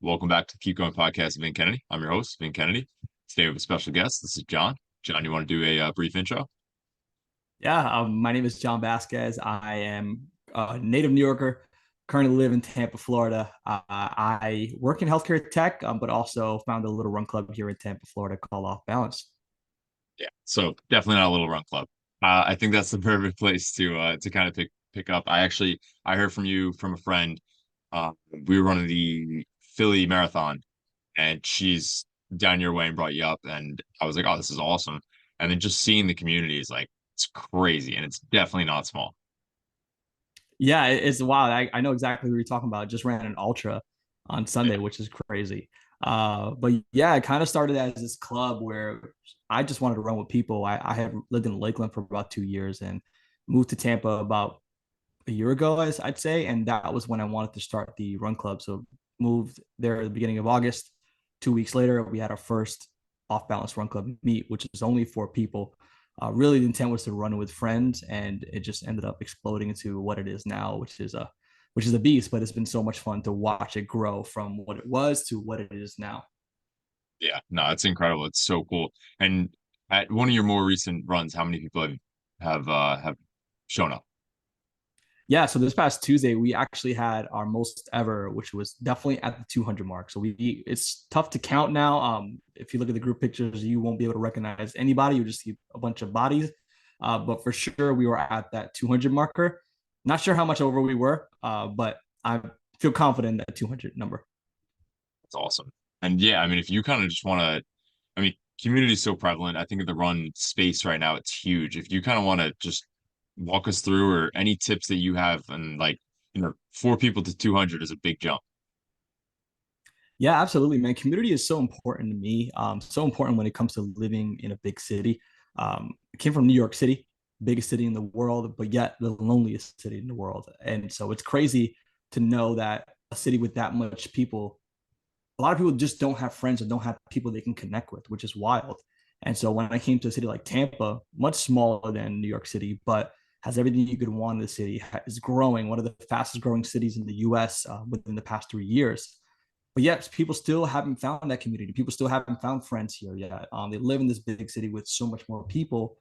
Welcome back to the Keep Going podcast, Vin Kennedy. I'm your host, Vin Kennedy. Today we have a special guest. This is John. John, you want to do a brief intro? Yeah, my name is John Vasquez. I am a native New Yorker, currently live in Tampa, Florida. I work in healthcare tech, but also found a little run club here in Tampa, Florida called Off Balance. Yeah, so definitely not a little run club. I think that's the perfect place to kind of pick up. I heard from you from a friend. We were running the Philly Marathon, and she's down your way and brought you up, and I was like, oh, this is awesome. And then just seeing the community is like it's crazy, and it's definitely not small. Yeah, it's wild. I know exactly what you're talking about. Just ran an ultra on Sunday, which is crazy. But yeah, it kind of started as this club where I just wanted to run with people. I had lived in Lakeland for about 2 years and moved to Tampa about a year ago, as I'd say, and that was when I wanted to start the run club. So moved there at the beginning of August. 2 weeks later, we had our first off balance run club meet, which is only 4 people. Really, the intent was to run with friends, and it just ended up exploding into what it is now, which is a beast. But it's been so much fun to watch it grow from what it was to what it is now. Yeah, no, it's incredible. It's so cool. And at one of your more recent runs, how many people have shown up? Yeah, so this past Tuesday we actually had our most ever, which was definitely at the 200 mark. So it's tough to count now. If you look at the group pictures, you won't be able to recognize anybody. You just see a bunch of bodies. But for sure, we were at that 200 marker. Not sure how much over we were, but I feel confident in that 200 number. It's awesome. And yeah, I mean, if you kind of just want to, I mean, community is so prevalent. I think in the run space right now, it's huge. If you kind of want to just walk us through or any tips that you have, and like, 4 people to 200 is a big jump. Yeah, absolutely, man. Community is so important to me. So important when it comes to living in a big city. I came from New York City, biggest city in the world, but yet the loneliest city in the world. And so it's crazy to know that a city with that much people, a lot of people just don't have friends and don't have people they can connect with, which is wild. And so when I came to a city like Tampa, much smaller than New York City, but has everything you could want in the city, is growing, one of the fastest growing cities in the US within the past 3 years. But yes, people still haven't found that community. People still haven't found friends here yet. They live in this big city with so much more people,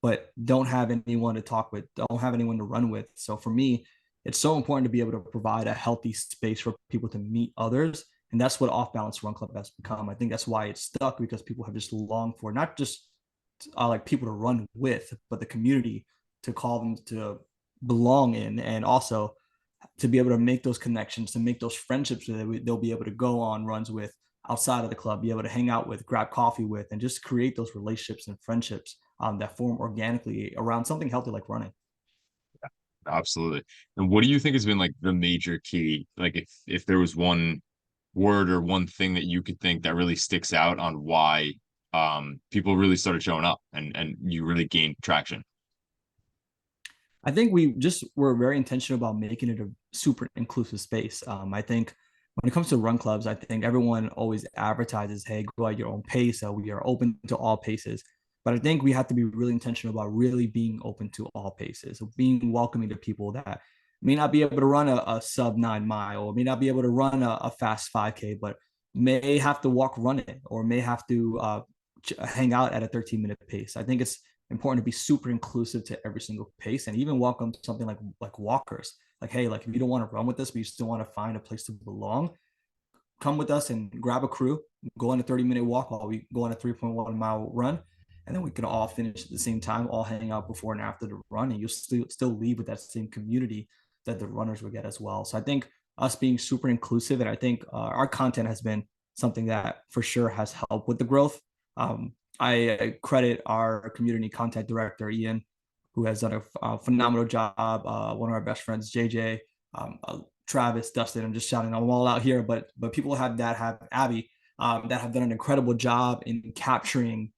but don't have anyone to talk with, don't have anyone to run with. So for me, it's so important to be able to provide a healthy space for people to meet others. And that's what Off Balance Run Club has become. I think that's why it's stuck, because people have just longed for not just like people to run with, but the community to call them to belong in, and also to be able to make those connections, to make those friendships that they'll be able to go on runs with outside of the club, be able to hang out with, grab coffee with, and just create those relationships and friendships that form organically around something healthy like running. Absolutely. And what do you think has been like the major key? Like if there was one word or one thing that you could think that really sticks out on why people really started showing up and you really gained traction. I think we just were very intentional about making it a super inclusive space. I think when it comes to run clubs, I think everyone always advertises, "Hey, go at your own pace. We are open to all paces." But I think we have to be really intentional about really being open to all paces, being welcoming to people that may not be able to run a sub 9 mile, or may not be able to run a fast 5K, but may have to walk run it, or may have to hang out at a 13-minute pace. I think it's important to be super inclusive to every single pace, and even welcome something like walkers. Like, hey, like if you don't want to run with us, but you still want to find a place to belong, come with us and grab a crew, go on a 30-minute walk while we go on a 3.1 mile run. And then we can all finish at the same time, all hang out before and after the run. And you'll still leave with that same community that the runners will get as well. So I think us being super inclusive, and I think our content has been something that for sure has helped with the growth. I credit our community content director, Ian, who has done a phenomenal job. One of our best friends, JJ, Travis, Dustin. I'm just shouting them all out here, but people have Abby, that have done an incredible job in capturing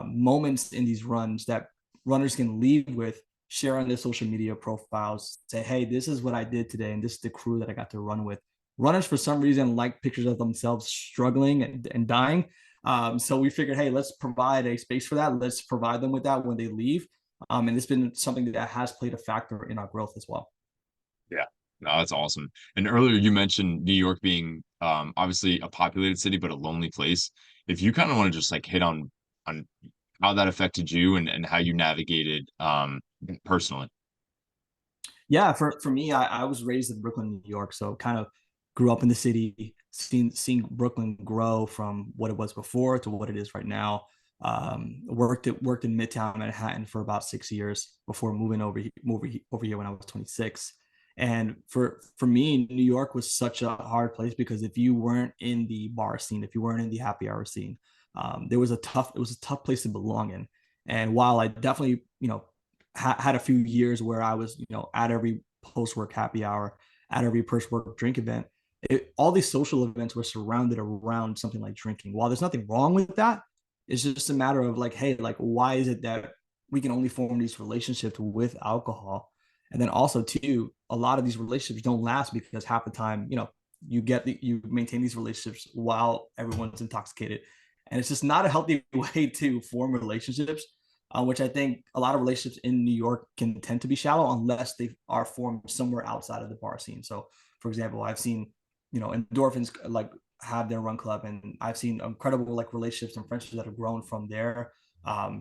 moments in these runs that runners can leave with, share on their social media profiles, say, hey, this is what I did today, and this is the crew that I got to run with. Runners, for some reason, like pictures of themselves struggling and dying. So we figured, hey, let's provide a space for that. Let's provide them with that when they leave. And it's been something that has played a factor in our growth as well. Yeah. No, that's awesome. And earlier you mentioned New York being obviously a populated city, but a lonely place. If you kind of want to just like hit on how that affected you and how you navigated personally. Yeah, for me, I was raised in Brooklyn, New York, so kind of grew up in the city, seeing Brooklyn grow from what it was before to what it is right now. Worked in Midtown Manhattan for about 6 years before moving over here when I was 26. And for me, New York was such a hard place because if you weren't in the bar scene, if you weren't in the happy hour scene, it was a tough place to belong in. And while I definitely, had a few years where I was, at every post work happy hour, at every post work drink event. All these social events were surrounded around something like drinking. While there's nothing wrong with that, it's just a matter of like, hey, like, why is it that we can only form these relationships with alcohol? And then also, too, a lot of these relationships don't last because half the time, you maintain these relationships while everyone's intoxicated, and it's just not a healthy way to form relationships, which I think a lot of relationships in New York can tend to be shallow unless they are formed somewhere outside of the bar scene. So, for example, I've seen, endorphins like have their run club, and I've seen incredible like relationships and friendships that have grown from there.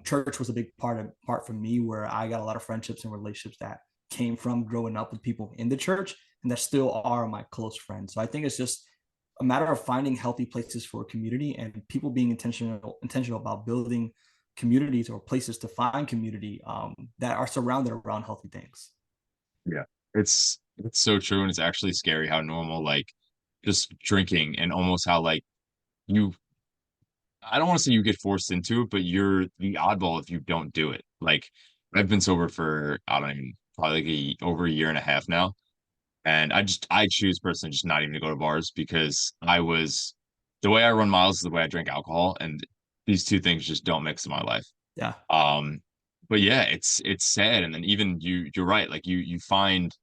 Church was a big part for me, where I got a lot of friendships and relationships that came from growing up with people in the church, and that still are my close friends. So I think it's just a matter of finding healthy places for a community and people being intentional about building communities or places to find community, that are surrounded around healthy things. Yeah. It's so true. And it's actually scary how normal like just drinking and almost how like you I don't want to say you get forced into it, but you're the oddball if you don't do it. Like I've been sober for I don't even probably like over a year and a half now. And I choose personally just not even to go to bars because I was the way I run miles is the way I drink alcohol, and these two things just don't mix in my life. Yeah. Um, but yeah, it's sad. And then even you're right, like you find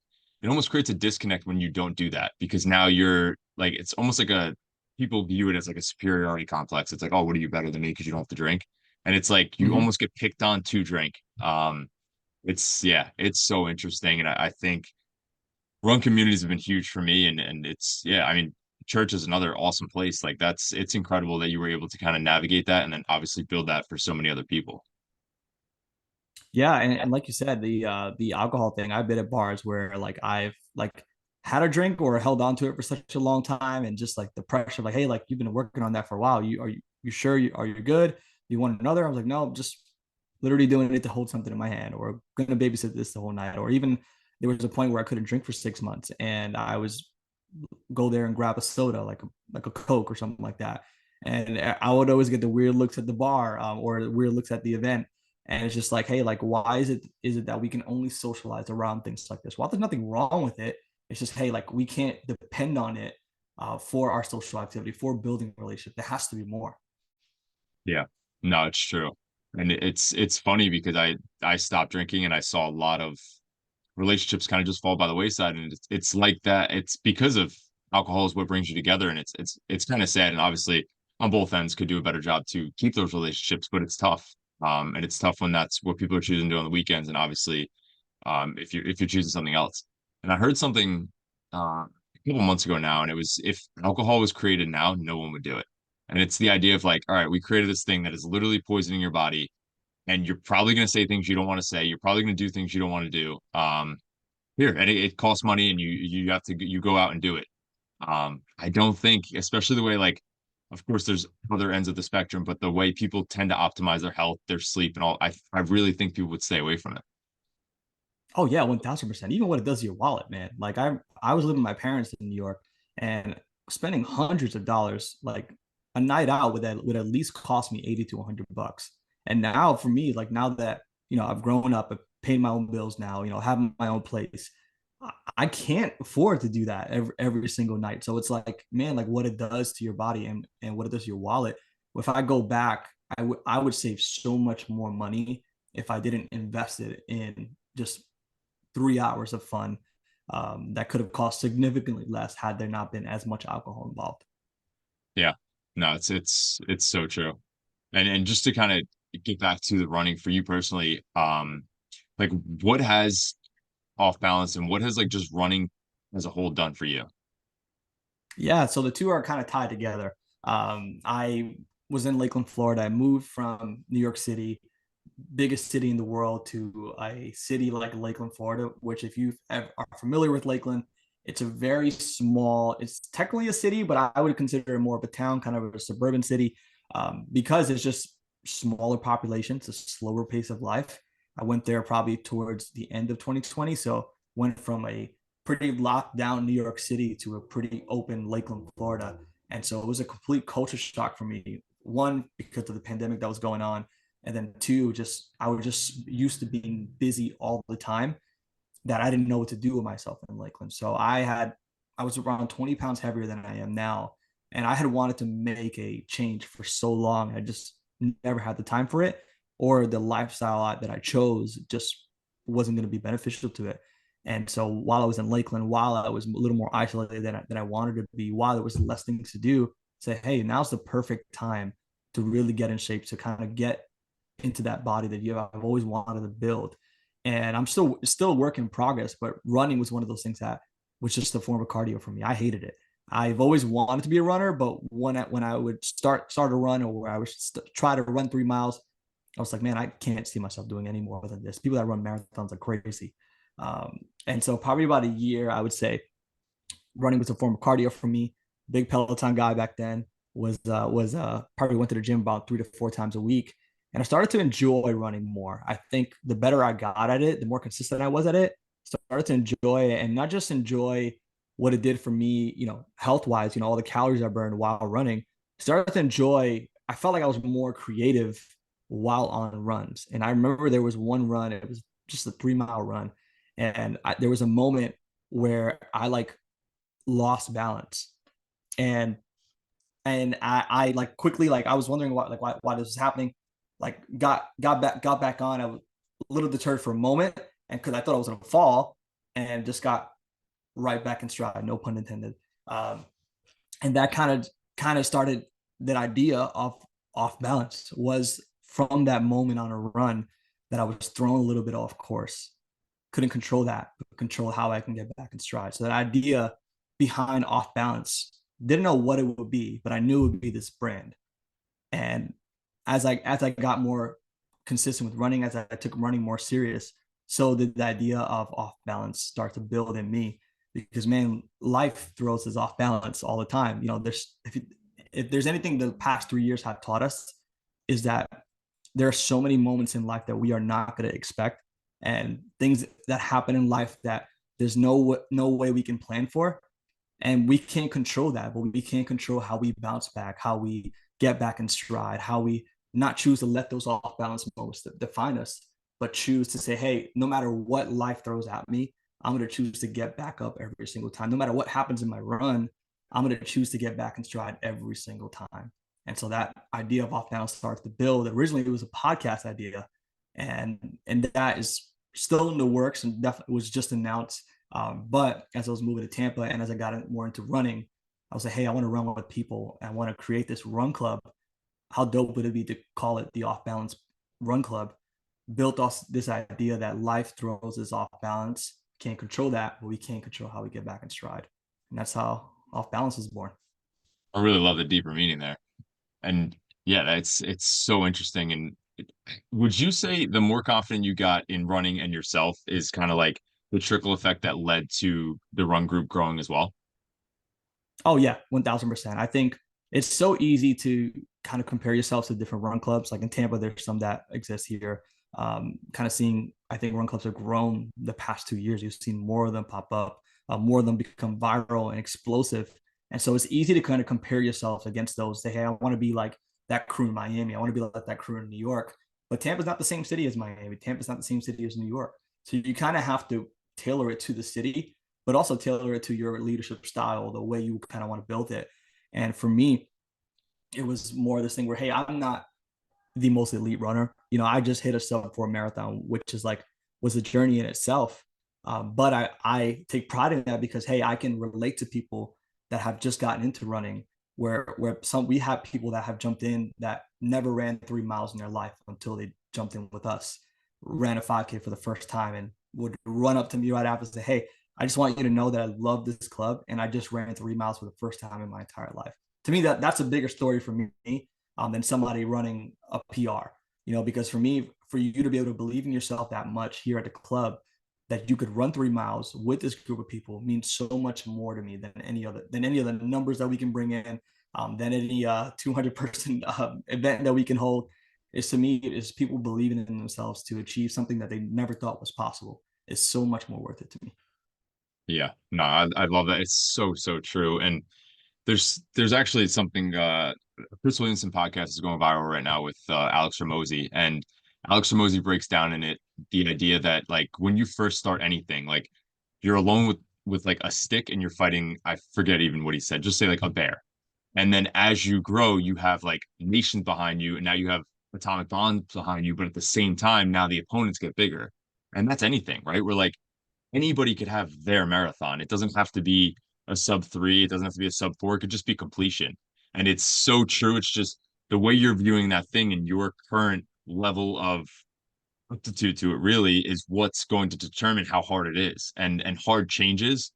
it almost creates a disconnect when you don't do that because now you're like it's almost like a people view it as like a superiority complex. It's like, oh, what are you better than me because you don't have to drink? And it's like you Mm-hmm. almost get picked on to drink. It's yeah, it's so interesting. And I think run communities have been huge for me and it's yeah, I mean church is another awesome place. Like that's it's incredible that you were able to kind of navigate that and then obviously build that for so many other people. Yeah, and like you said, the alcohol thing, I've been at bars where like I've like had a drink or held on to it for such a long time, and just like the pressure, like, hey, like you've been working on that for a while. You sure you good? You want another? I was like, no, just literally doing it to hold something in my hand, or gonna babysit this the whole night, or even there was a point where I couldn't drink for 6 months, and I was go there and grab a soda, like a Coke or something like that. And I would always get the weird looks at the bar, or the weird looks at the event. And it's just like, hey, like, why is it that we can only socialize around things like this? While there's nothing wrong with it, it's just, hey, like, we can't depend on it, for our social activity, for building a relationship. There has to be more. Yeah. No, it's true. And it's funny because I stopped drinking and I saw a lot of relationships kind of just fall by the wayside and it's like that. It's because of alcohol is what brings you together and it's kind of sad and obviously on both ends could do a better job to keep those relationships, but it's tough. And it's tough when that's what people are choosing to do on the weekends and obviously if you're choosing something else. And I heard something a couple months ago now, and it was if alcohol was created now, no one would do it. And it's the idea of like, all right, we created this thing that is literally poisoning your body, and you're probably going to say things you don't want to say. You're probably going to do things you don't want to do. Here, and it costs money, and you have to you go out and do it. I don't think, especially the way like, of course, there's other ends of the spectrum, but the way people tend to optimize their health, their sleep, and all, I really think people would stay away from it. Oh yeah, 1000%. Even what it does to your wallet, man. Like I was living with my parents in New York, and spending hundreds of dollars, like a night out would at least cost me 80 to $100. And now for me, like now that I've grown up, I've paid my own bills now, have my own place. I can't afford to do that every single night. So it's like, man, like what it does to your body, and what it does to your wallet. If I go back, I would save so much more money if I didn't invest it in just 3 hours of fun, that could have cost significantly less had there not been as much alcohol involved. Yeah. No, it's so true. And just to kind of get back to the running for you personally, like what has off balance and what has like just running as a whole done for you? Yeah, so the two are kind of tied together. I was in Lakeland, Florida. I moved from New York City, biggest city in the world, to a city like Lakeland, Florida, which, if you are familiar with Lakeland, it's a very small, it's technically a city, but I would consider it more of a town, kind of a suburban city, because it's just smaller population. It's a slower pace of life. I went there probably towards the end of 2020. So went from a pretty locked down New York City to a pretty open Lakeland, Florida. And so it was a complete culture shock for me. One, because of the pandemic that was going on. And then two, just I was just used to being busy all the time, that I didn't know what to do with myself in Lakeland. So I was around 20 pounds heavier than I am now. And I had wanted to make a change for so long. I just never had the time for it, or the lifestyle that I chose just wasn't going to be beneficial to it. And so while I was in Lakeland, while I was a little more isolated than I wanted to be, while there was less things to do, say, hey, now's the perfect time to really get in shape, to kind of get into that body that I've always wanted to build. And I'm still a work in progress, but running was one of those things that was just a form of cardio for me. I hated it. I've always wanted to be a runner, but when I would start a run, or where I would try to run 3 miles, I was like, man, I can't see myself doing any more than this. People that run marathons are crazy. And so probably about a year, I would say, running was a form of cardio for me. Big Peloton guy back then. Was probably went to the gym about 3 to 4 times a week, and I started to enjoy running more. I think the better I got at it, the more consistent I was at it. Started to enjoy it, and not just enjoy what it did for me, health wise, all the calories I burned while running. Started to enjoy. I felt like I was more creative while on runs, and I remember there was one run. It was just a 3 mile run, and there was a moment where I like lost balance, and I like quickly, like I was wondering why this was happening. Like got back on. I was a little deterred for a moment, and because I thought I was gonna fall, and just got right back in stride. No pun intended. Um, and that kind of started that idea of off balance, was from that moment on a run that I was thrown a little bit off course. Couldn't control that, but control how I can get back in stride. So that idea behind off balance, didn't know what it would be, but I knew it would be this brand. And as I got more consistent with running, as I took running more serious, so did the idea of off balance start to build in me. Because man, life throws us off balance all the time. If there's anything the past 3 years have taught us, is that there are so many moments in life that we are not going to expect, and things that happen in life that there's no way we can plan for, and we can't control that, but we can't control how we bounce back, how we get back in stride, how we not choose to let those off balance moments define us, but choose to say, hey, no matter what life throws at me, I'm going to choose to get back up every single time. No matter what happens in my run, I'm going to choose to get back in stride every single time. And so that idea of off balance starts to build. Originally, it was a podcast idea, and that is still in the works, and definitely was just announced. But as I was moving to Tampa, and as I got more into running, I was like, hey, I want to run with people. I want to create this run club. How dope would it be to call it the Off Balance Run Club? Built off this idea that life throws us off balance. Can't control that, but we can't control how we get back in stride. And that's how Off Balance was born. I really love the deeper meaning there. And yeah, that's it's so interesting. And would you say the more confident you got in running and yourself is kind of like the trickle effect that led to the run group growing as well? Oh yeah, 1000%. I think it's so easy to kind of compare yourself to different run clubs. Like in Tampa, there's some that exist here. Kind of seeing, I think run clubs have grown the past 2 years. You've seen more of them pop up, more of them become viral and explosive. And so it's easy to kind of compare yourself against those. Say, hey, I want to be like that crew in Miami. I want to be like that crew in New York. But Tampa's not the same city as Miami. Tampa's not the same city as New York. So you kind of have to tailor it to the city, but also tailor it to your leadership style, the way you kind of want to build it. And for me, it was more this thing where, hey, I'm not the most elite runner. I just hit a sub 4 marathon, which is like was a journey in itself. But I take pride in that because, hey, I can relate to people that have just gotten into running, where we have people that have jumped in that never ran 3 miles in their life until they jumped in with us, ran a 5K for the first time, and would run up to me right after and say, hey, I just want you to know that I love this club and I just ran 3 miles for the first time in my entire life. To me, that's a bigger story for me than somebody running a PR. Because for me, for you to be able to believe in yourself that much here at the club, that you could run 3 miles with this group of people means so much more to me than any of the numbers that we can bring in, than any 200-person event that we can hold. Is to me is people believing in themselves to achieve something that they never thought was possible. Is so much more worth it to me. Yeah, no, I love that. It's so, so true. And there's actually something Chris Williamson podcast is going viral right now with Alex Ramosi, and Alex Ramosi breaks down in it the idea that like when you first start anything, like you're alone with like a stick and you're fighting, I forget even what he said, just say like a bear. And then as you grow, you have like nations behind you, and now you have atomic bombs behind you, but at the same time, now the opponents get bigger. And that's anything, right? We're like anybody could have their marathon. It doesn't have to be a sub 3. It doesn't have to be a sub 4. It could just be completion. And it's so true. It's just the way you're viewing that thing and your current level of aptitude to it really is what's going to determine how hard it is. And hard changes,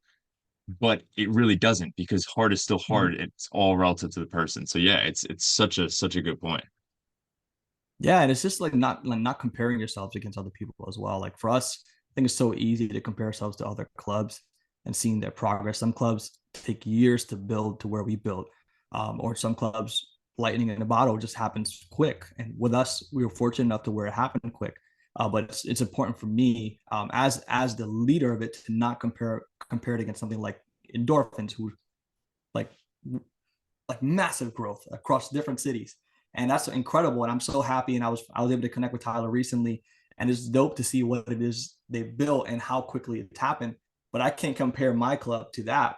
but it really doesn't because hard is still hard. Mhm. It's all relative to the person. So yeah, it's such a good point. Yeah, and it's just like not comparing yourselves against other people as well. Like for us, I think it's so easy to compare ourselves to other clubs and seeing their progress. Some clubs take years to build to where we built, or some clubs lightning in a bottle just happens quick. And with us, we were fortunate enough to where it happened quick. But it's important for me, as the leader of it, to not compare it against something like endorphins, who like massive growth across different cities, and that's incredible. And I'm so happy. And I was able to connect with Tyler recently, and it's dope to see what it is they built and how quickly it's happened. But I can't compare my club to that,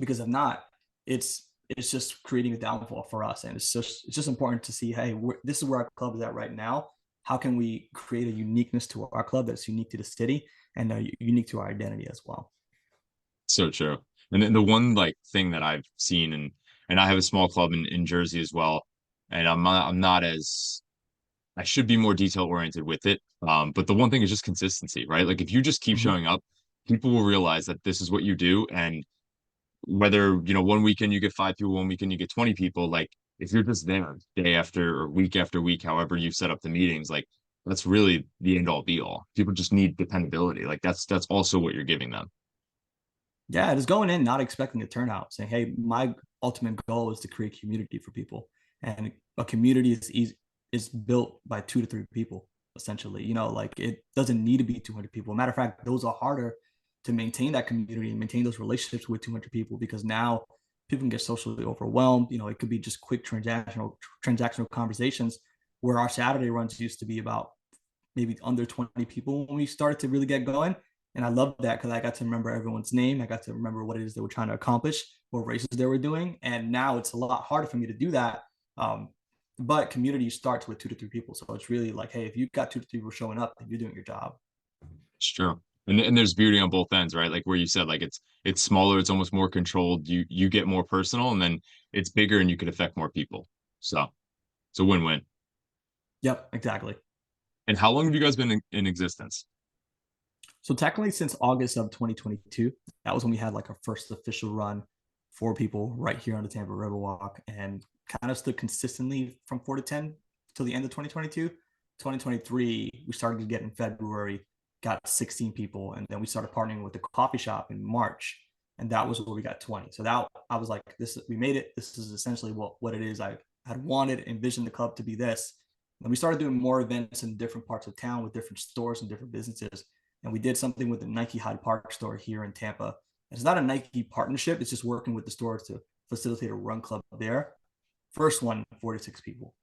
because if not, it's just creating a downfall for us. And it's just important to see, hey, this is where our club is at right now. How can we create a uniqueness to our club that's unique to the city and unique to our identity as well? So true. And then the one like thing that I've seen, and I have a small club in Jersey as well, and I'm not as I should be more detail oriented with it. But the one thing is just consistency, right? Like if you just keep Mm-hmm. showing up, people will realize that this is what you do. And whether, one weekend you get 5 people, one weekend you get 20 people, like if you're just there day after or week after week, however you set up the meetings, like that's really the end all be all. People just need dependability. Like that's also what you're giving them. Yeah, just going in not expecting a turnout, saying, "Hey, my ultimate goal is to create community for people, and a community is built by 2 to 3 people, essentially. Like it doesn't need to be 200 people. Matter of fact, those are harder to maintain that community and maintain those relationships with 200 people, because now people can get socially overwhelmed. It could be just quick transactional conversations, where our Saturday runs used to be about maybe under 20 people when we started to really get going. And I love that because I got to remember everyone's name. I got to remember what it is they were trying to accomplish, what races they were doing. And now it's a lot harder for me to do that. But community starts with 2 to 3 people. So it's really like, hey, if you've got 2 to 3 people showing up, then you're doing your job. It's true. And there's beauty on both ends, right? Like where you said, like it's smaller, it's almost more controlled. You get more personal, and then it's bigger and you could affect more people. So it's a win-win. Yep, exactly. And how long have you guys been in existence? So technically, since August of 2022, that was when we had like our first official run for people right here on the Tampa Riverwalk, and kind of stood consistently from 4 to 10 till the end of 2022. 2023, we started to get in February, got 16 people, and then we started partnering with the coffee shop in March, and that was where we got 20. So that I was like, this we made it. This is essentially what it is. I had wanted, envisioned the club to be this. And we started doing more events in different parts of town with different stores and different businesses, and we did something with the Nike Hyde Park store here in Tampa. It's not a Nike partnership; it's just working with the stores to facilitate a run club there. First one, 46 people,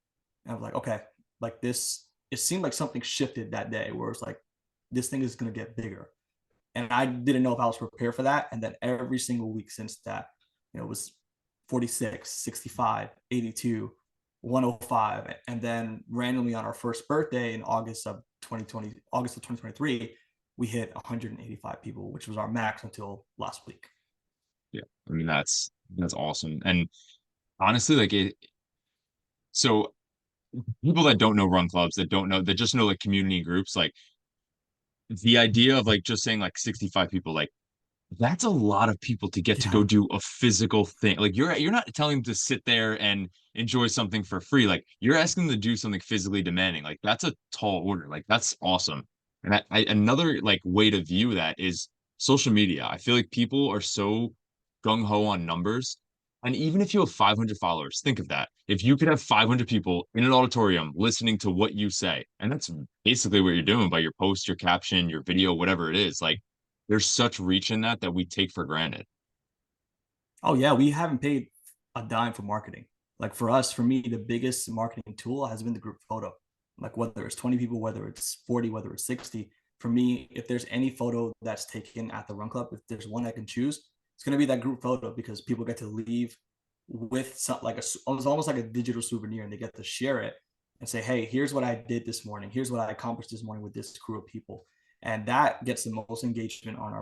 and I was like, okay, like this. It seemed like something shifted that day, where it's like, this thing is going to get bigger, and I didn't know if I was prepared for that. And then every single week since that, it was 46, 65, 82, 105, and then randomly on our first birthday in August of 2023, we hit 185 people, which was our max until last week. Yeah, I mean that's awesome. And honestly, like it. So people that don't know run clubs, that don't know, that just know like community groups, like the idea of like just saying like 65 people, like That's a lot of people to get to Yeah. go do a physical thing. Like you're not telling them to sit there and enjoy something for free. Like you're asking them to do something physically demanding. Like that's a tall order. Like that's awesome. And another like way to view that is social media. I feel like people are so gung ho on numbers. And even if you have 500 followers, think of that. If you could have 500 people in an auditorium listening to what you say, and that's basically what you're doing by your post, your caption, your video, whatever it is, like there's such reach in that that we take for granted. Oh yeah, we haven't paid a dime for marketing. Like for us, for me, the biggest marketing tool has been the group photo. Like whether it's 20 people, whether it's 40, whether it's 60. For me, if there's any photo that's taken at the run club, if there's one I can choose, it's gonna be that group photo because people get to leave with some like it's almost like a digital souvenir, and they get to share it and say, "Hey, here's what I did this morning. Here's what I accomplished this morning with this crew of people," and that gets the most engagement on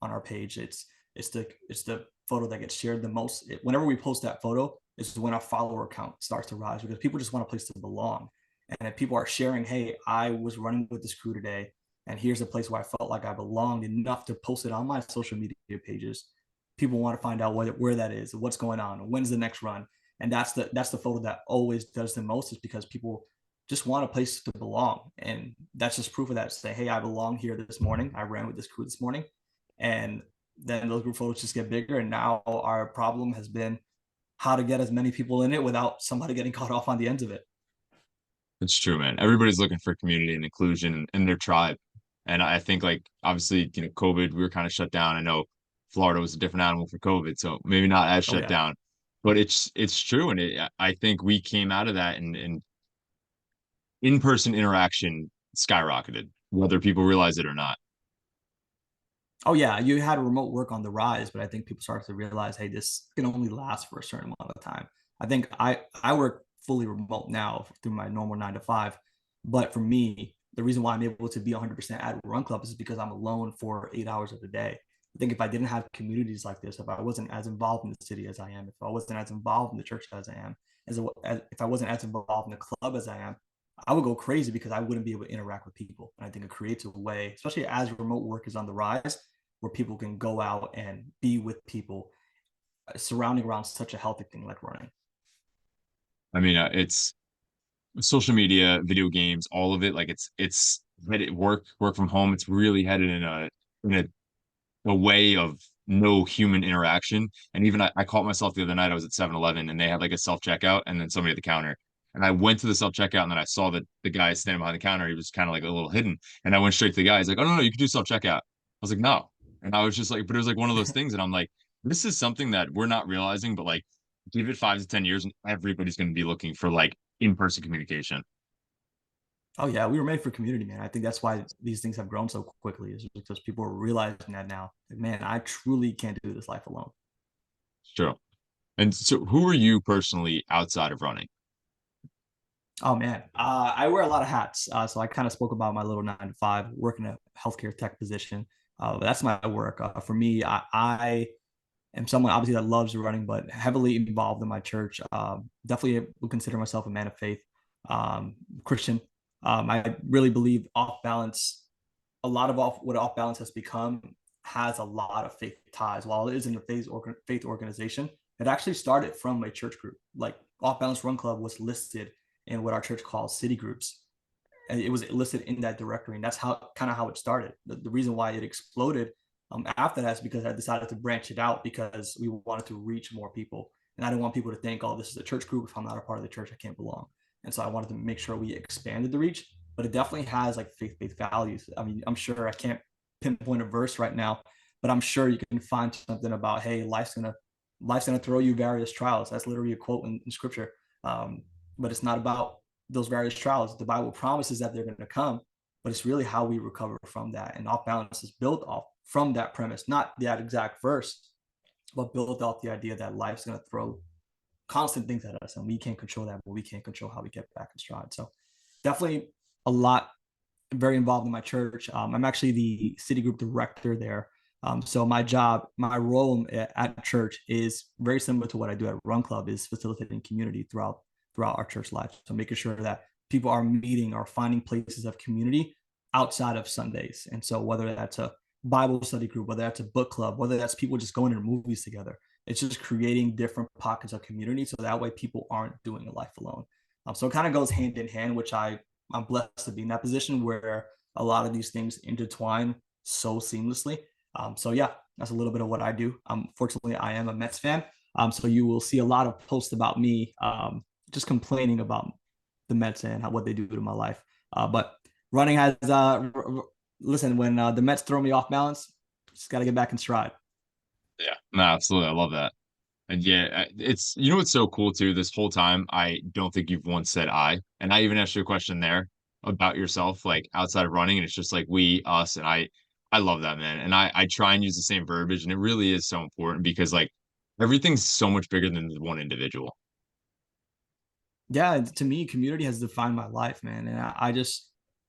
our page. It's the photo that gets shared the most. Whenever we post that photo, is when our follower count starts to rise because people just want a place to belong. And if people are sharing, hey, I was running with this crew today, and here's a place where I felt like I belonged enough to post it on my social media pages. People want to find out where that is, what's going on, when's the next run, and that's the photo that always does the most, is because people just want a place to belong, and that's just proof of that. Say, hey, I belong here this morning. I ran with this crew this morning, and then those group photos just get bigger. And now our problem has been how to get as many people in it without somebody getting caught off on the ends of it. It's true, man. Everybody's looking for community and inclusion in their tribe. And I think like obviously, COVID, we were kind of shut down. I know Florida was a different animal for COVID, so maybe not as Oh shut yeah. down. But it's true. And I think we came out of that and in-person interaction skyrocketed, whether people realize it or not. Oh yeah, you had remote work on the rise, but I think people started to realize, hey, this can only last for a certain amount of time. I think I work fully remote now through my normal 9 to 5, but for me, the reason why I'm able to be 100% at Run Club is because I'm alone for 8 hours of the day. I think if I didn't have communities like this, if I wasn't as involved in the city as I am, if I wasn't as involved in the church as I am, as if I wasn't as involved in the club as I am, I would go crazy because I wouldn't be able to interact with people. And I think it creates a way, especially as remote work is on the rise, where people can go out and be with people, surrounding around such a healthy thing like running. I mean, it's social media, video games, all of it. Like it's headed work from home. It's really headed in a way of no human interaction. And even I caught myself the other night. I was at 7-Eleven and they had like a self checkout and then somebody at the counter. And I went to the self checkout and then I saw that the guy standing behind the counter. He was kind of like a little hidden. And I went straight to the guy. He's like, "Oh no, you can do self checkout." I was like, "No." And I was just like, but it was like one of those things. And I'm like, this is something that we're not realizing, but like give it 5 to 10 years and everybody's going to be looking for like in-person communication. Oh yeah, we were made for community, man. I think that's why these things have grown so quickly, is because people are realizing that now. Like, man, I truly can't do this life alone. Sure. And so who are you personally outside of running? Oh man, I wear a lot of hats. So I kind of spoke about my little 9 to 5, working a healthcare tech position. But that's my work. For me, I am someone obviously that loves running, but heavily involved in my church. Definitely would consider myself a man of faith, Christian. I really believe off balance. A lot of what off balance has become has a lot of faith ties. While it isn't a faith organization, it actually started from a church group. Like Off Balance Run Club was listed in what our church calls city groups, and it was listed in that directory, and that's how it started. The reason why it exploded after that is because I decided to branch it out because we wanted to reach more people, and I didn't want people to think, oh, this is a church group. If I'm not a part of the church, I can't belong. And so I wanted to make sure we expanded the reach, but it definitely has like faith-based values. I mean, I'm sure I can't pinpoint a verse right now, but I'm sure you can find something about, hey, life's gonna throw you various trials. That's literally a quote in scripture. Um, but it's not about those various trials. The Bible promises that they're going to come, but it's really how we recover from that. And Off Balance is built off from that premise, not that exact verse, but built off the idea that life's going to throw constant things at us and we can't control that, but we can't control how we get back in stride. So definitely a lot, very involved in my church. I'm actually the city group director there. So my role at church is very similar to what I do at Run Club, is facilitating community throughout our church life. So making sure that people are meeting or finding places of community outside of Sundays. And so whether that's a Bible study group, whether that's a book club, whether that's people just going to movies together. It's just creating different pockets of community so that way people aren't doing a life alone. So it kind of goes hand in hand, which I'm blessed to be in that position where a lot of these things intertwine so seamlessly. So yeah, that's a little bit of what I do. Fortunately, I am a Mets fan, so you will see a lot of posts about me just complaining about the Mets and what they do to my life. But running has listen, when the Mets throw me off balance, just got to get back in stride. Yeah, no, absolutely. I love that. And yeah, it's what's so cool too. This whole time, I don't think you've once said I, and I even asked you a question there about yourself, like outside of running, and it's just like we, us, and I. I love that, man, and I try and use the same verbiage, and it really is so important because like everything's so much bigger than the one individual. Yeah, to me, community has defined my life, man. And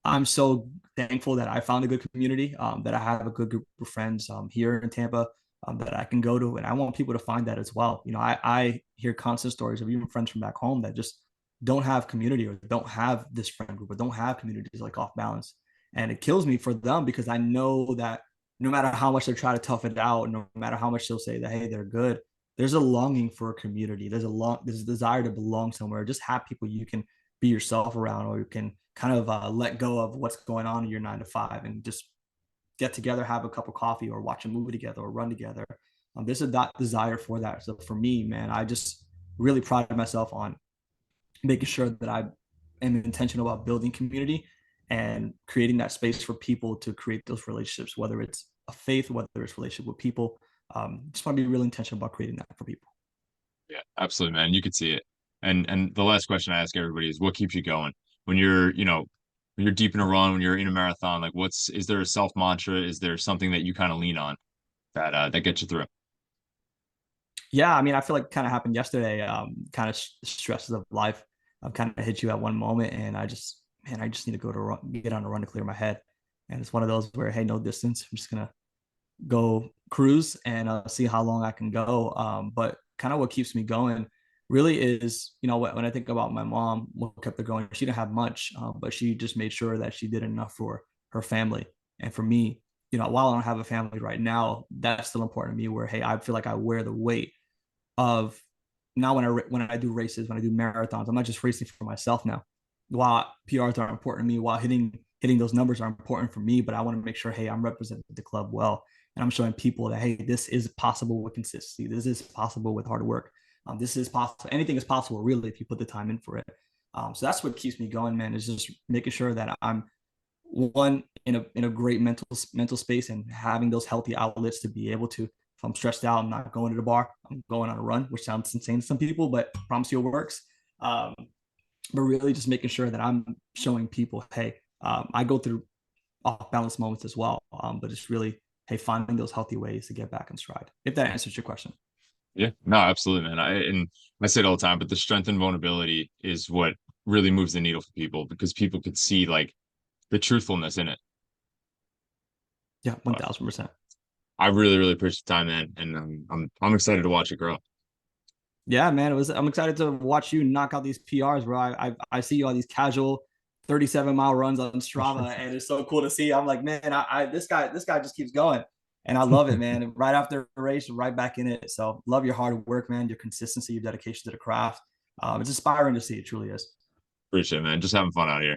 I'm so thankful that I found a good community, that I have a good group of friends here in Tampa that I can go to. And I want people to find that as well. I hear constant stories of even friends from back home that just don't have community or don't have this friend group or don't have communities like off balance. And it kills me for them because I know that no matter how much they try to tough it out, no matter how much they'll say that, hey, they're good, there's a longing for a community. There's a desire to belong somewhere. Just have people you can be yourself around, or you can kind of let go of what's going on in your 9 to 5 and just get together, have a cup of coffee, or watch a movie together, or run together. There's a desire for that. So for me, man, I just really pride myself on making sure that I am intentional about building community and creating that space for people to create those relationships, whether it's a faith, whether it's relationship with people. Just want to be really intentional about creating that for people. Yeah, absolutely, man. You could see it. And the last question I ask everybody is what keeps you going when when you're deep in a run, when you're in a marathon, like is there a self mantra? Is there something that you kind of lean on that gets you through? Yeah, I mean, I feel like it kind of happened yesterday. Kind of stresses of life kind of hit you at one moment, and man, I just need to go to run, get on a run to clear my head. And it's one of those where, hey, no distance. I'm just gonna go cruise and see how long I can go. But kind of what keeps me going really is, when I think about my mom, what kept her going, she didn't have much, but she just made sure that she did enough for her family. And for me, while I don't have a family right now, that's still important to me where, hey, I feel like I wear the weight of now when I do races, when I do marathons, I'm not just racing for myself now. While PRs are important to me, while hitting those numbers are important for me, but I want to make sure, hey, I'm representing the club well, and I'm showing people that, hey, this is possible with consistency. This is possible with hard work. This is possible. Anything is possible, really, if you put the time in for it. So that's what keeps me going, man. Is just making sure that I'm one in a great mental space and having those healthy outlets to be able to, if I'm stressed out, I'm not going to the bar, I'm going on a run, which sounds insane to some people, but I promise you it works. um, but really just making sure that I'm showing people, hey, I go through off balance moments as well, but it's really, hey, finding those healthy ways to get back in stride, if that answers your question. Yeah, no, absolutely, man. I say it all the time, but the strength and vulnerability is what really moves the needle for people because people could see like the truthfulness in it. Yeah, But 1000%. I really, really appreciate the time, man, and I'm excited to watch it grow. Yeah, man, I'm excited to watch you knock out these PRs, bro. I see you on these casual 37-mile runs on Strava, and it's so cool to see. I'm like, man, this guy just keeps going, and I love it, man. And right after the race, right back in it. So love your hard work, man, your consistency, your dedication to the craft. It's inspiring to see. It truly is. Appreciate it, man. Just having fun out here.